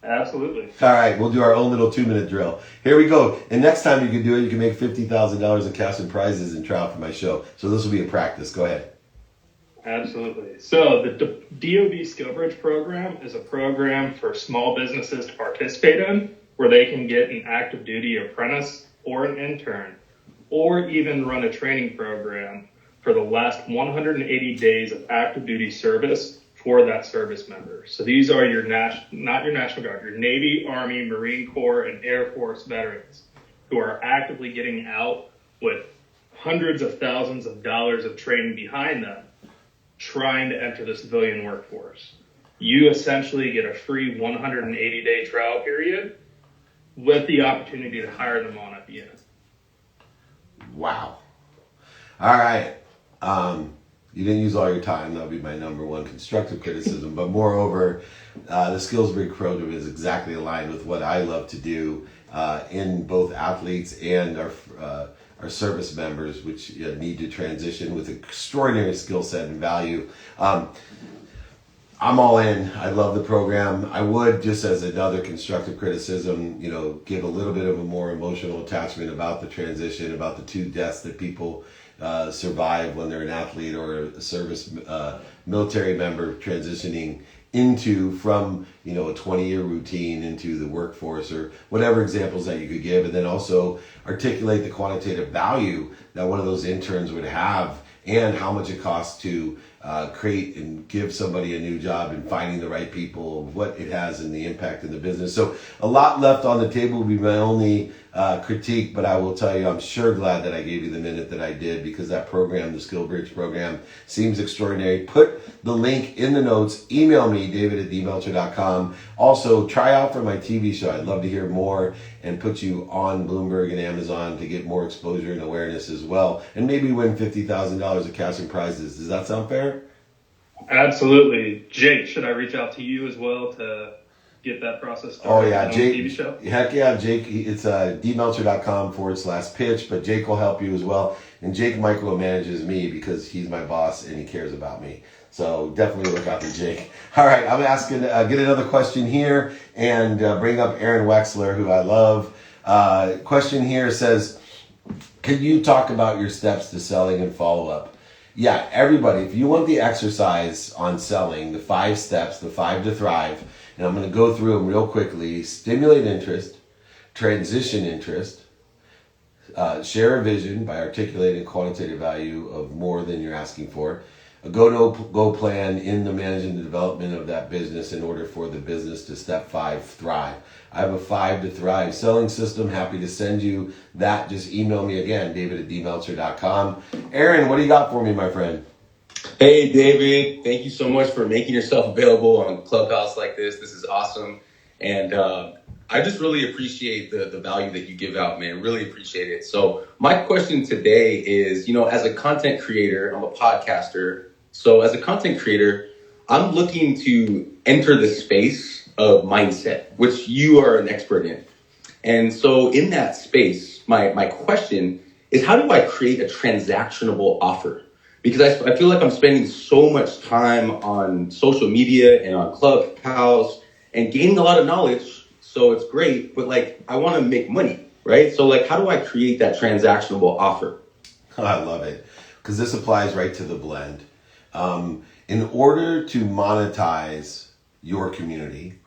Absolutely. All right, we'll do our own little 2 minute drill. Here we go. And next time you can do it, you can make $50,000 in cash and prizes and try out for my show. So this will be a practice. Go ahead. Absolutely. So the DOD Skill Bridge program is a program for small businesses to participate in, where they can get an active duty apprentice or an intern, or even run a training program for the last 180 days of active duty service for that service member. So these are your not your National Guard, your Navy, Army, Marine Corps, and Air Force veterans who are actively getting out with hundreds of thousands of dollars of training behind them, trying to enter the civilian workforce. You essentially get a free 180-day trial period with the opportunity to hire them on at the end. Wow. All right. You didn't use all your time. That would be my number one constructive criticism. But moreover, the Skills Bridge program is exactly aligned with what I love to do in both athletes and our service members, which need to transition with extraordinary skill set and value. I'm all in. I love the program. I would, just as another constructive criticism, give a little bit of a more emotional attachment about the transition, about the 2 deaths that people survive when they're an athlete or a service military member transitioning from a 20-year routine into the workforce, or whatever examples that you could give, and then also articulate the quantitative value that one of those interns would have and how much it costs to create and give somebody a new job and finding the right people, what it has and the impact in the business. So a lot left on the table will be my only critique, but I will tell you, I'm sure glad that I gave you the minute that I did, because that program, the Skill Bridge program, seems extraordinary. Put the link in the notes. Email me, david@dmeltzer.com. Also, try out for my TV show. I'd love to hear more and put you on Bloomberg and Amazon to get more exposure and awareness as well, and maybe win $50,000 of cash and prizes. Does that sound fair? Absolutely. Jake, should I reach out to you as well to get that process started? Oh yeah, Jake. TV show? Heck yeah, Jake. It's dmeltzer.com/pitch, but Jake will help you as well. And Jake micromanages me because he's my boss and he cares about me. So definitely look out for Jake. All right, I'm asking, get another question here and bring up Aaron Wexler, who I love. Question here says, can you talk about your steps to selling and follow-up? Yeah, everybody, if you want the exercise on selling, the 5 steps, the 5 to thrive, and I'm going to go through them real quickly. Stimulate interest, transition interest, share a vision by articulating quantitative value of more than you're asking for, a go plan in the management and development of that business in order for the business to step 5, thrive. I have a 5 to thrive selling system. Happy to send you that. Just email me again, david@dmeltzer.com. Aaron, what do you got for me, my friend? Hey, David. Thank you so much for making yourself available on Clubhouse like this. This is awesome. And I just really appreciate the value that you give out, man. Really appreciate it. So my question today is, as a content creator, I'm a podcaster. So as a content creator, I'm looking to enter the space of mindset, which you are an expert in. And so in that space, my question is, how do I create a transactionable offer? Because I feel like I'm spending so much time on social media and on Clubhouse and gaining a lot of knowledge. So it's great, but I want to make money, right? So how do I create that transactionable offer? I love it because this applies right to the blend. In order to monetize your community,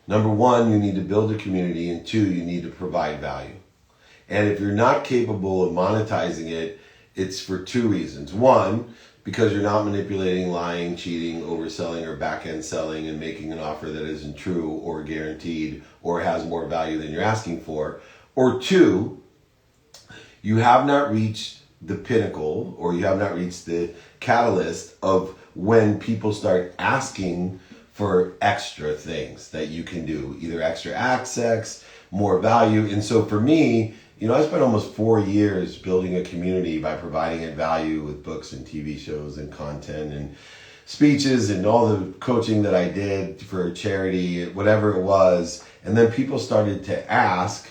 number one, you need to build a community, and two, you need to provide value. And if you're not capable of monetizing it, it's for two reasons. One, because you're not manipulating, lying, cheating, overselling, or back-end selling and making an offer that isn't true or guaranteed or has more value than you're asking for. Or two, you have not reached the pinnacle or you have not reached the catalyst of when people start asking for extra things that you can do, either extra access, more value. And so for me, I spent almost 4 years building a community by providing it value with books and TV shows and content and speeches and all the coaching that I did for charity, whatever it was. And then people started to ask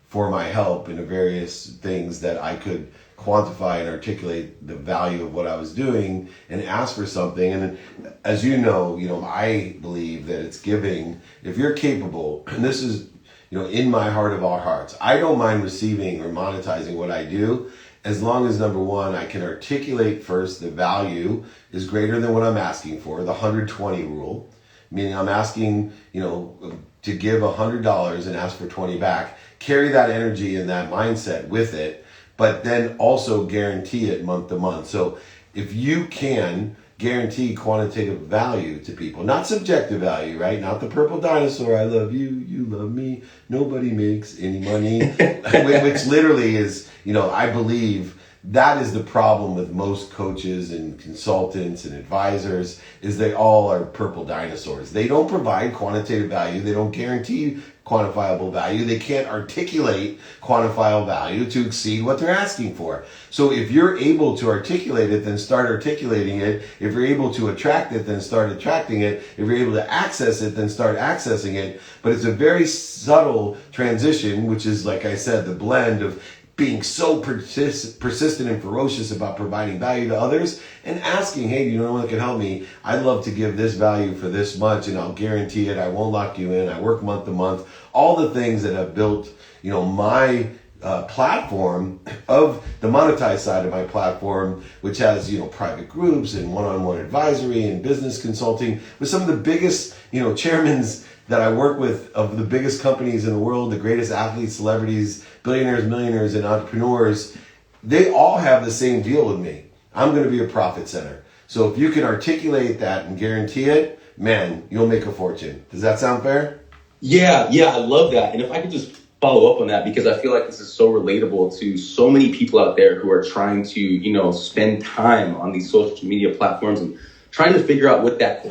for my help in the various things that I could quantify and articulate the value of what I was doing and ask for something. And as you know, I believe that it's giving. If you're capable, and this is, in my heart of all hearts, I don't mind receiving or monetizing what I do as long as, number one, I can articulate first the value is greater than what I'm asking for, the 120 rule, meaning I'm asking, to give $100 and ask for 20 back, carry that energy and that mindset with it, but then also guarantee it month to month. So if you can guarantee quantitative value to people, not subjective value, right? Not the purple dinosaur, I love you, you love me, nobody makes any money, which literally is, I believe that is the problem with most coaches and consultants and advisors is they all are purple dinosaurs. They don't provide quantitative value. They don't guarantee quantifiable value. They can't articulate quantifiable value to exceed what they're asking for. So if you're able to articulate it, then start articulating it. If you're able to attract it, then start attracting it. If you're able to access it, then start accessing it. But it's a very subtle transition, which is, like I said, the blend of being so persistent and ferocious about providing value to others and asking, hey, do you know what can help me? I'd love to give this value for this much and I'll guarantee it. I won't lock you in. I work month to month. All the things that have built, my platform of the monetized side of my platform, which has, private groups and one-on-one advisory and business consulting with some of the biggest, chairmans that I work with of the biggest companies in the world, the greatest athletes, celebrities, billionaires, millionaires, and entrepreneurs. They all have the same deal with me. I'm going to be a profit center. So if you can articulate that and guarantee it, man, you'll make a fortune. Does that sound fair? Yeah, I love that. And if I could just follow up on that, because I feel like this is so relatable to so many people out there who are trying to, spend time on these social media platforms and trying to figure out what that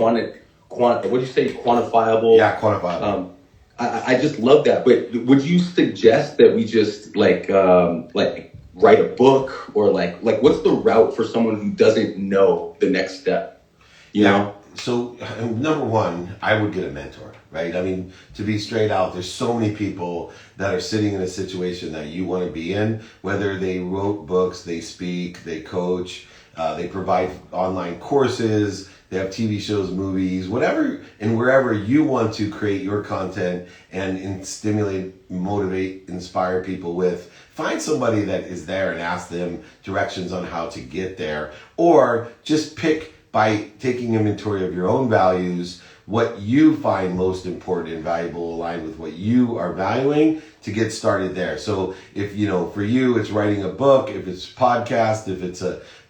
what do you say, quantifiable? Yeah, quantifiable. I just love that. But would you suggest that we just write a book or what's the route for someone who doesn't know the next step? You know? So number one, I would get a mentor, right? I mean, to be straight out, there's so many people that are sitting in a situation that you want to be in, whether they wrote books, they speak, they coach, they provide online courses, they have TV shows, movies, whatever, and wherever you want to create your content and stimulate, motivate, inspire people with. Find somebody that is there and ask them directions on how to get there. Or just pick, by taking inventory of your own values, what you find most important and valuable, aligned with what you are valuing, to get started there. So if, for you, it's writing a book, if it's podcast, if it's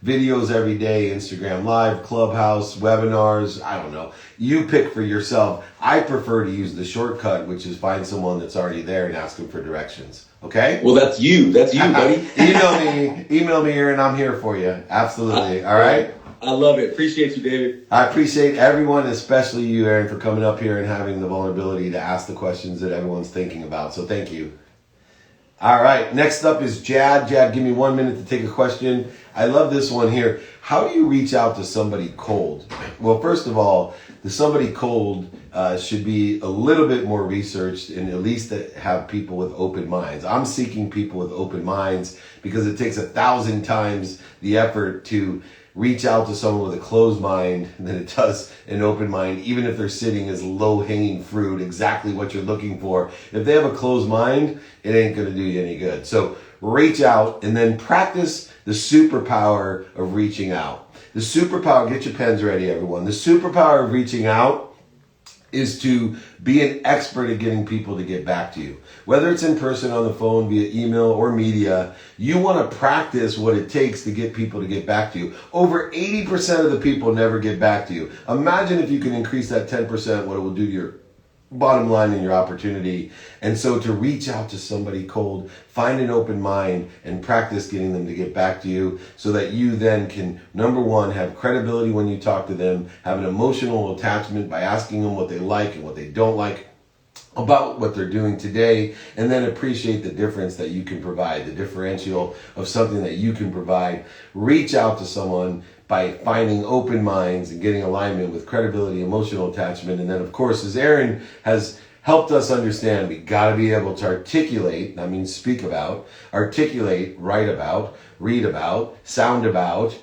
videos every day, Instagram Live, Clubhouse, webinars, I don't know. You pick for yourself. I prefer to use the shortcut, which is find someone that's already there and ask them for directions. Okay? Well, that's you, buddy. Email me here and I'm here for you. Absolutely. All right? I love it. Appreciate you, David. I appreciate everyone, especially you, Aaron, for coming up here and having the vulnerability to ask the questions that everyone's thinking about. So thank you. All right, next up is Jad. Jad, give me 1 minute to take a question. I love this one here. How do you reach out to somebody cold? Well, first of all, the somebody cold should be a little bit more researched and at least have people with open minds. I'm seeking people with open minds because it takes 1,000 times the effort to reach out to someone with a closed mind than it does an open mind, even if they're sitting as low-hanging fruit, exactly what you're looking for. If they have a closed mind, it ain't going to do you any good. So reach out and then practice the superpower of reaching out. The superpower, get your pens ready, everyone. The superpower of reaching out is to be an expert at getting people to get back to you. Whether it's in person, on the phone, via email, or media, you want to practice what it takes to get people to get back to you. Over 80% of the people never get back to you. Imagine if you can increase that 10%, what it will do to your bottom line and your opportunity. And so to reach out to somebody cold, find an open mind and practice getting them to get back to you so that you then can, number one, have credibility when you talk to them, have an emotional attachment by asking them what they like and what they don't like about what they're doing today, and then appreciate the difference that you can provide, the differential of something that you can provide. Reach out to someone by finding open minds and getting alignment with credibility, emotional attachment. And then, of course, as Aaron has helped us understand, we got to be able to articulate, I mean speak about, articulate, write about, read about, sound about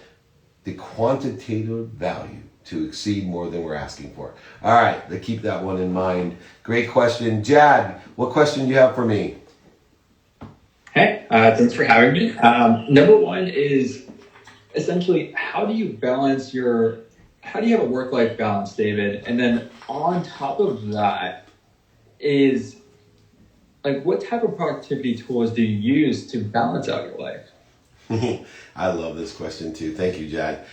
the quantitative value to exceed more than we're asking for. All right, let's keep that one in mind. Great question. Jad, what question do you have for me? Hey, thanks for having me. Number one is essentially, how do you have a work-life balance, David? And then on top of that is, like, what type of productivity tools do you use to balance out your life? I love this question too. Thank you, Jad.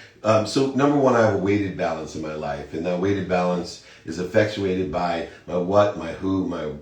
So number one, I have a weighted balance in my life, and that weighted balance is effectuated by my what, my who, my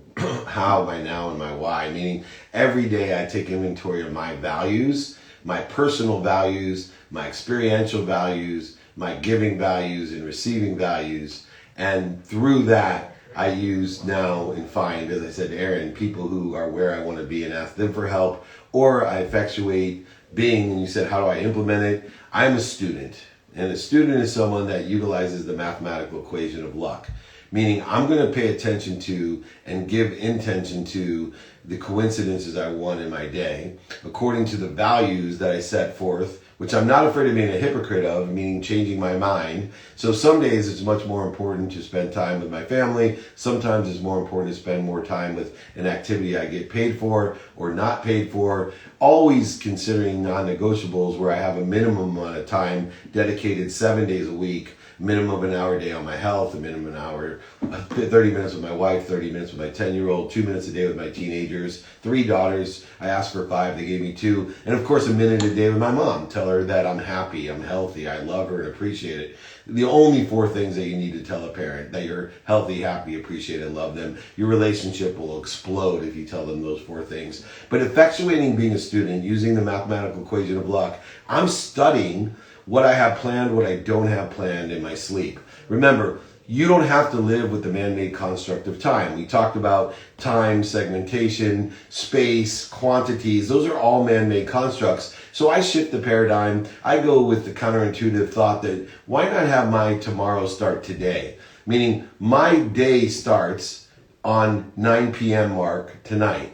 how, my now, and my why. Meaning every day I take inventory of my values, my personal values, my experiential values, my giving values and receiving values. And through that, I use now and find, as I said to Aaron, people who are where I want to be and ask them for help, or I effectuate being, and you said, how do I implement it? I'm a student, and a student is someone that utilizes the mathematical equation of luck. Meaning I'm going to pay attention to and give intention to the coincidences I want in my day, according to the values that I set forth, which I'm not afraid of being a hypocrite of, meaning changing my mind. So some days it's much more important to spend time with my family. Sometimes it's more important to spend more time with an activity I get paid for or not paid for. Always considering non-negotiables where I have a minimum amount of time dedicated 7 days a week, minimum of an hour a day on my health, a minimum an hour, 30 minutes with my wife, 30 minutes with my 10-year-old, 2 minutes a day with my teenagers, 3 daughters. I asked for 5, they gave me 2. And of course, a minute a day with my mom. Tell her that I'm happy, I'm healthy, I love her and appreciate it. The only 4 things that you need to tell a parent: that you're healthy, happy, appreciate and love them. Your relationship will explode if you tell them those 4 things. But effectuating being a student, using the mathematical equation of luck, I'm studying what I have planned, what I don't have planned in my sleep. Remember, you don't have to live with the man-made construct of time. We talked about time, segmentation, space, quantities. Those are all man-made constructs. So I shift the paradigm. I go with the counterintuitive thought that why not have my tomorrow start today? Meaning my day starts on 9 p.m. mark tonight.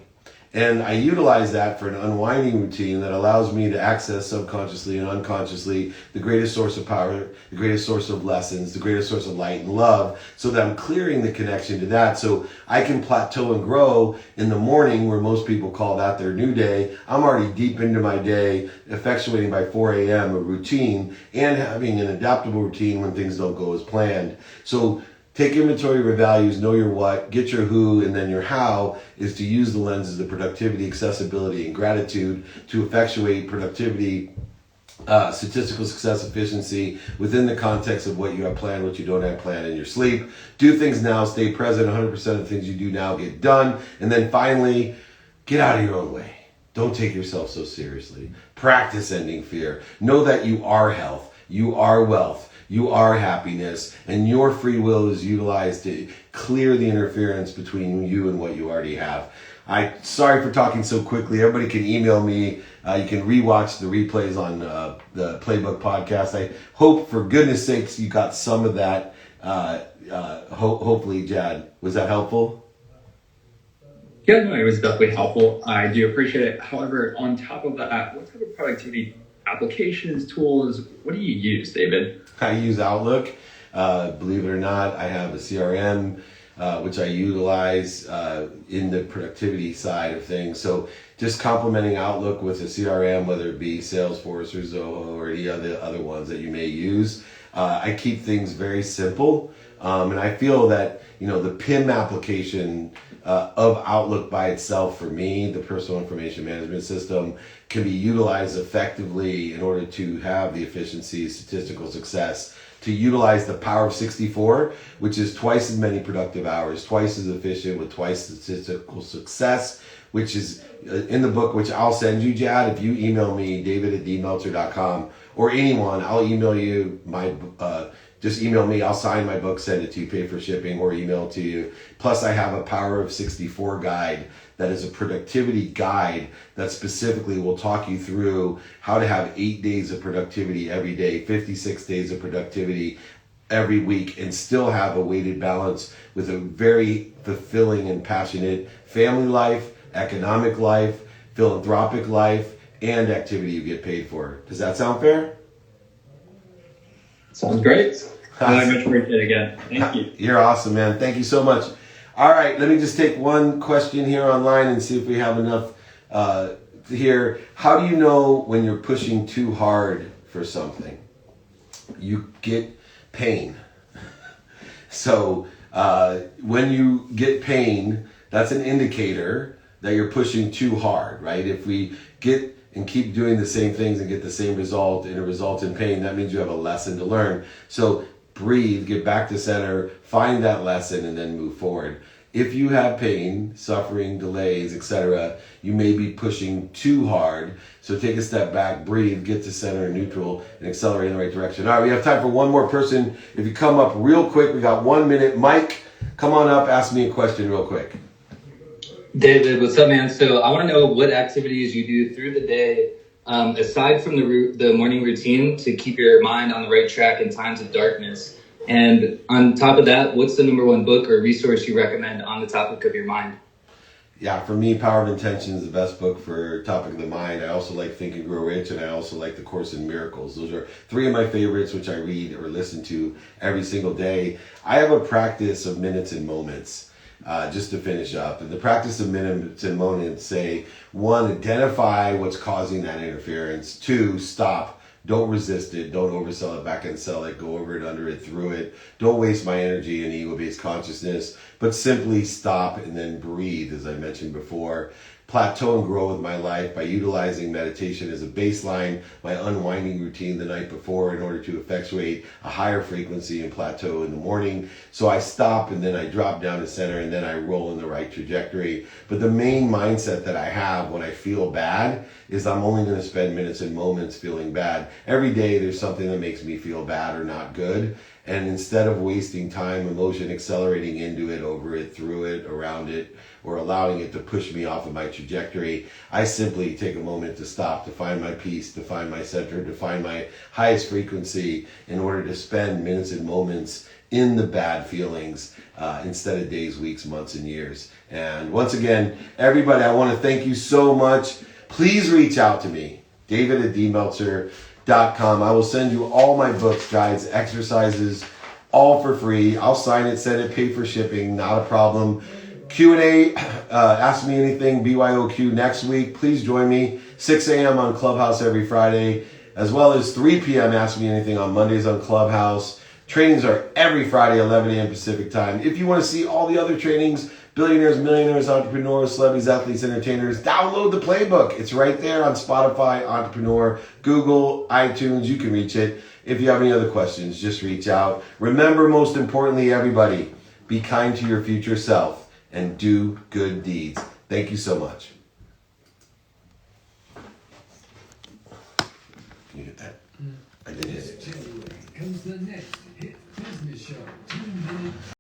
And I utilize that for an unwinding routine that allows me to access subconsciously and unconsciously the greatest source of power, the greatest source of lessons, the greatest source of light and love, so that I'm clearing the connection to that so I can plateau and grow in the morning, where most people call that their new day. I'm already deep into my day, effectuating by 4 a.m. a routine and having an adaptable routine when things don't go as planned. So take inventory of your values, know your what, get your who, and then your how is to use the lenses of productivity, accessibility, and gratitude to effectuate productivity, statistical success, efficiency within the context of what you have planned, what you don't have planned in your sleep. Do things now, stay present, 100% of the things you do now get done. And then finally, get out of your own way. Don't take yourself so seriously. Practice ending fear. Know that you are health. You are wealth. You are happiness. And your free will is utilized to clear the interference between you and what you already have. Sorry for talking so quickly. Everybody can email me. You can rewatch the replays on the Playbook podcast. I hope, for goodness sakes, you got some of that. Hopefully, Jad, was that helpful? Yeah, no, it was definitely helpful. I do appreciate it. However, on top of that, what type of productivity applications, tools, what do you use, David? I use Outlook. Believe it or not, I have a CRM, which I utilize in the productivity side of things. So just complementing Outlook with a CRM, whether it be Salesforce or Zoho or any other ones that you may use. I keep things very simple. And I feel that, the PIM application of Outlook by itself, for me, the personal information management system, can be utilized effectively in order to have the efficiency, statistical success, to utilize the power of 64, which is twice as many productive hours, twice as efficient with twice statistical success, which is in the book, which I'll send you, Jad. If you email me, david@dmeltzer.com, or anyone, I'll email you just email me, I'll sign my book, send it to you, pay for shipping, or email it to you. Plus, I have a Power of 64 guide that is a productivity guide that specifically will talk you through how to have 8 days of productivity every day, 56 days of productivity every week, and still have a weighted balance with a very fulfilling and passionate family life, economic life, philanthropic life, and activity you get paid for. Does that sound fair? Sounds great. I much appreciate it again. Thank you. You're awesome, man. Thank you so much. All right, let me just take one question here online and see if we have enough here. How do you know when you're pushing too hard for something? You get pain. So when you get pain, that's an indicator that you're pushing too hard, right? If we get and keep doing the same things and get the same result and it results in pain, that means you have a lesson to learn. So breathe, get back to center, find that lesson, and then move forward. If you have pain, suffering, delays, etc., you may be pushing too hard. So take a step back, breathe, get to center and neutral, and accelerate in the right direction. All right, we have time for one more person. If you come up real quick, we got 1 minute. Mike, come on up, ask me a question real quick. David, what's up, man? So I want to know what activities you do through the day, aside from the morning routine, to keep your mind on the right track in times of darkness. And on top of that, what's the number one book or resource you recommend on the topic of your mind? Yeah, for me, Power of Intention is the best book for topic of the mind. I also like Think and Grow Rich, and I also like The Course in Miracles. Those are 3 of my favorites, which I read or listen to every single day. I have a practice of minutes and moments. Just to finish up, and the practice of minutes and moments say: 1, identify what's causing that interference. 2, stop. Don't resist it. Don't oversell it, back and sell it, go over it, under it, through it. Don't waste my energy in ego-based consciousness, but simply stop and then breathe, as I mentioned before. Plateau and grow with my life by utilizing meditation as a baseline, my unwinding routine the night before in order to effectuate a higher frequency and plateau in the morning. So I stop and then I drop down to center and then I roll in the right trajectory. But the main mindset that I have when I feel bad is I'm only going to spend minutes and moments feeling bad. Every day there's something that makes me feel bad or not good. And instead of wasting time, emotion, accelerating into it, over it, through it, around it, or allowing it to push me off of my trajectory, I simply take a moment to stop, to find my peace, to find my center, to find my highest frequency in order to spend minutes and moments in the bad feelings instead of days, weeks, months, and years. And once again, everybody, I want to thank you so much. Please reach out to me, david@dmeltzer.com. I will send you all my books, guides, exercises, all for free. I'll sign it, send it, pay for shipping, not a problem. Q&A, ask me anything, BYOQ next week. Please join me, 6 a.m. on Clubhouse every Friday, as well as 3 p.m. Ask Me Anything on Mondays on Clubhouse. Trainings are every Friday, 11 a.m. Pacific time. If you want to see all the other trainings, billionaires, millionaires, entrepreneurs, celebrities, athletes, entertainers, download the playbook. It's right there on Spotify, Entrepreneur, Google, iTunes. You can reach it. If you have any other questions, just reach out. Remember, most importantly, everybody, be kind to your future self and do good deeds. Thank you so much. Can you hit that? I did hit it. January comes the next hit business show, 2 Minute